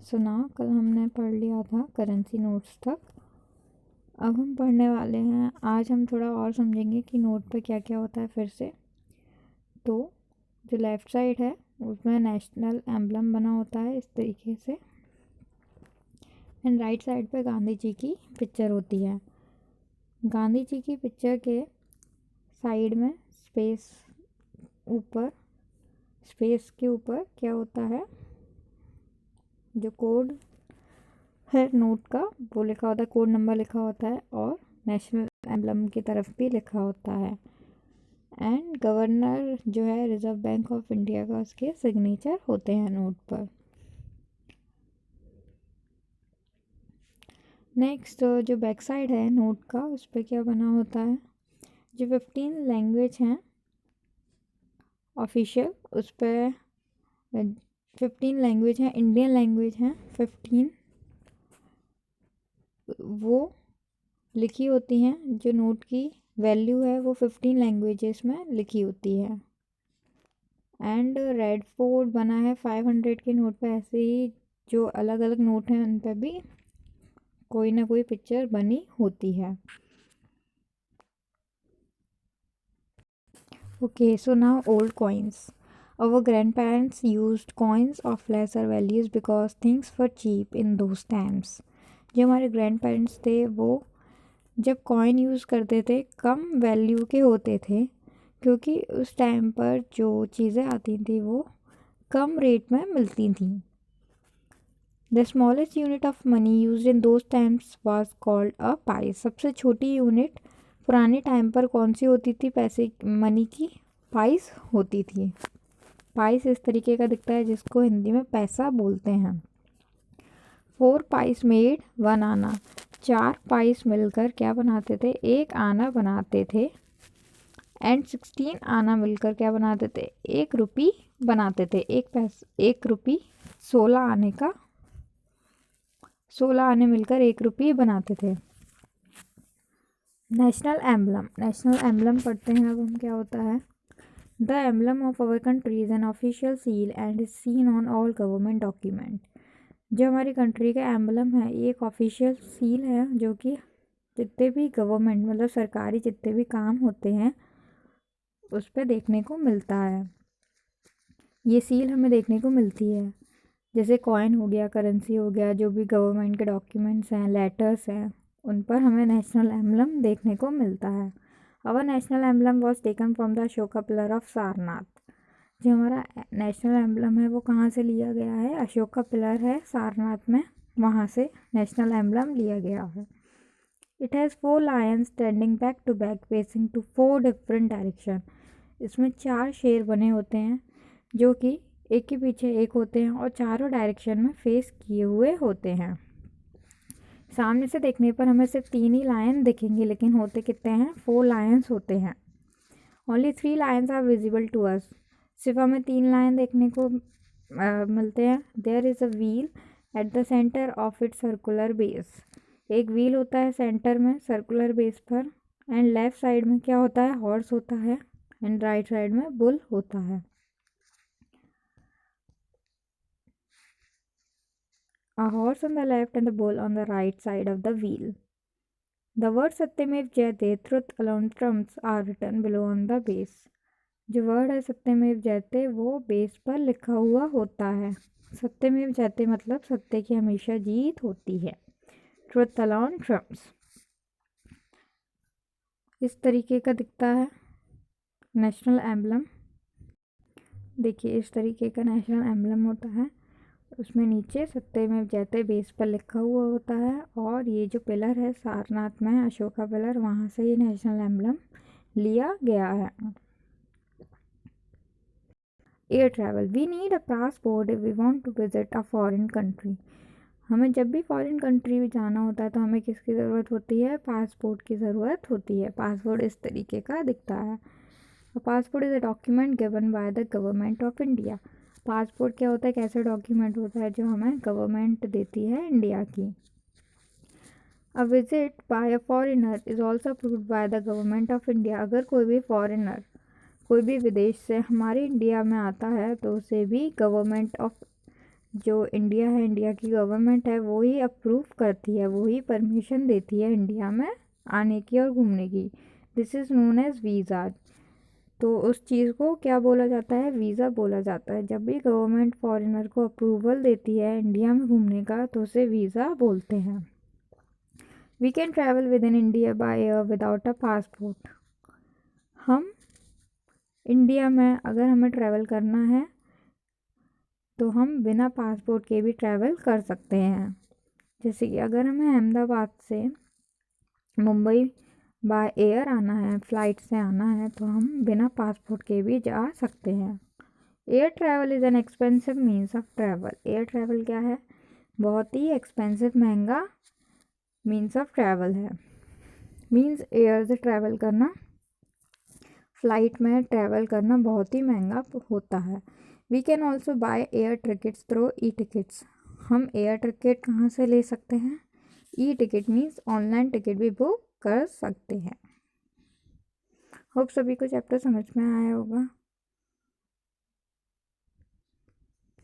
सुना, कल हमने पढ़ लिया था करेंसी नोट्स तक। अब हम पढ़ने वाले हैं, आज हम थोड़ा और समझेंगे कि नोट पे क्या क्या होता है फिर से। तो जो लेफ़्ट साइड है उसमें नेशनल एम्बलम बना होता है इस तरीके से, एंड राइट साइड पे गांधी जी की पिक्चर होती है। गांधी जी की पिक्चर के साइड में स्पेस के ऊपर क्या होता है, जो कोड है नोट का वो लिखा होता है, कोड नंबर लिखा होता है, और नेशनल एम्बलम की तरफ भी लिखा होता है। एंड गवर्नर जो है रिजर्व बैंक ऑफ इंडिया का, उसके सिग्नेचर होते हैं नोट पर। नेक्स्ट जो बैक साइड है नोट का, उस पर क्या बना होता है, जो 15 लैंग्वेज हैं ऑफिशियल, उस पर 15 लैंग्वेज हैं, इंडियन लैंग्वेज हैं 15, वो लिखी होती हैं। जो नोट की वैल्यू है वो 15 लैंग्वेजेस में लिखी होती है। एंड रेड फोर्ट बना है 500 के नोट पे, ऐसे ही जो अलग अलग नोट हैं उन पर भी कोई ना कोई पिक्चर बनी होती है। Okay, so now old coins. Our grandparents used coins of lesser values because things were cheap in those times. जो हमारे ग्रैंड पेरेंट्स थे वो जब कॉइन यूज़ करते थे कम वैल्यू के होते थे, क्योंकि उस टाइम पर जो चीज़ें आती थी वो कम रेट में मिलती थी। The smallest unit of money use in those times was called a price. सबसे छोटी यूनिट पुराने टाइम पर कौन सी होती थी पैसे मनी की? पाइस होती थी। पाइस इस तरीके का दिखता है जिसको हिंदी में पैसा बोलते हैं। 4 पाइस मेड 1 आना। 4 पाइस मिलकर क्या बनाते थे? 1 आना बनाते थे। एंड 16 आना मिलकर क्या बनाते थे? 1 रुपी बनाते थे। 1 रुपी 16 आने मिलकर 1 रुपी बनाते थे। नेशनल एम्बलम पढ़ते हैं अब हम, क्या होता है। The emblem of our country is an official seal and is seen on all government document. जो हमारी कंट्री का एम्बलम है ये एक ऑफिशियल सील है जो कि जितने भी गवर्नमेंट मतलब सरकारी जितने भी काम होते हैं उस पर देखने को मिलता है। ये सील हमें देखने को मिलती है, जैसे कॉइन हो गया, करेंसी हो गया, जो भी गवर्नमेंट के डॉक्यूमेंट्स हैं, लेटर्स हैं, उन पर हमें नेशनल एम्बलम देखने को मिलता है। Our national emblem was taken from the Ashoka pillar of Sarnath. जो हमारा नेशनल एम्बलम है वो कहाँ से लिया गया है? अशोका पिलर है सारनाथ में, वहाँ से नेशनल एम्बलम लिया गया है। It has 4 lions standing back to back facing to 4 different direction. इसमें 4 शेर बने होते हैं जो कि एक के पीछे एक होते हैं और चारों डायरेक्शन में फेस किए हुए होते हैं। सामने से देखने पर हमें सिर्फ 3 ही लायन दिखेंगे, लेकिन होते कितने हैं? 4 लायंस होते हैं। Only 3 lions are visible to us. सिर्फ हमें 3 लायन देखने को मिलते हैं। There is a wheel at the centre of it circular base. एक व्हील होता है सेंटर में सर्कुलर बेस पर। एंड लेफ्ट साइड में क्या होता है? हॉर्स होता है। एंड राइट साइड में बुल होता है। A horse on the left and the bull on the right side of the wheel. The words Satyamev Jayate, truth alone trumps, are written below on the base. जो word है सत्यमेव जयते वो base पर लिखा हुआ होता है। सत्यमेव जयते मतलब सत्य की हमेशा जीत होती है। Truth alone Trump's. इस तरीके का दिखता है नेशनल एम्बलम। देखिए इस तरीके का नेशनल एम्बलम होता है, उसमें नीचे सत्यमेव जयते बेस पर लिखा हुआ होता है, और ये जो पिलर है सारनाथ में अशोका पिलर, वहाँ से ये नेशनल एम्बलम लिया गया है। Air travel. We need a passport if we want to visit a foreign country. हमें जब भी फॉरेन कंट्री में जाना होता है तो हमें किसकी ज़रूरत होती है? पासपोर्ट की ज़रूरत होती है। पासपोर्ट इस तरीके का दिखता है। Passport is a document given by the government of India. Passport क्या होता है? कैसे डॉक्यूमेंट होता है जो हमें गवर्नमेंट देती है इंडिया की। A visit bye a foreigner is also approved by the government of India. अगर कोई भी फॉरेनर कोई भी विदेश से हमारे इंडिया में आता है तो उसे भी गवर्नमेंट ऑफ जो इंडिया है, इंडिया की गवर्नमेंट है, वो ही अप्रूव करती है, वो ही परमिशन देती है इंडिया में आने की और घूमने की। This is known as visa. तो उस चीज़ को क्या बोला जाता है? वीज़ा बोला जाता है। जब भी गवर्नमेंट फॉरेनर को अप्रूवल देती है इंडिया में घूमने का तो उसे वीज़ा बोलते हैं। We can travel within India by air without a passport. हम इंडिया में अगर हमें ट्रैवल करना है तो हम बिना पासपोर्ट के भी ट्रैवल कर सकते हैं। जैसे कि अगर हमें अहमदाबाद से मुंबई बाय एयर आना है, फ़्लाइट से आना है, तो हम बिना पासपोर्ट के भी जा सकते हैं। Air travel is an expensive means of travel. Air travel क्या है? बहुत ही एक्सपेंसिव, महंगा मीन्स ऑफ ट्रैवल है। मीन्स एयर से ट्रैवल करना, फ़्लाइट में ट्रैवल करना बहुत ही महंगा होता है। We can also buy air tickets through e tickets. हम एयर टिकट कहाँ से ले सकते हैं? E ticket means online ticket भी बुक कर सकते हैं। होप सभी को चैप्टर समझ में आया होगा।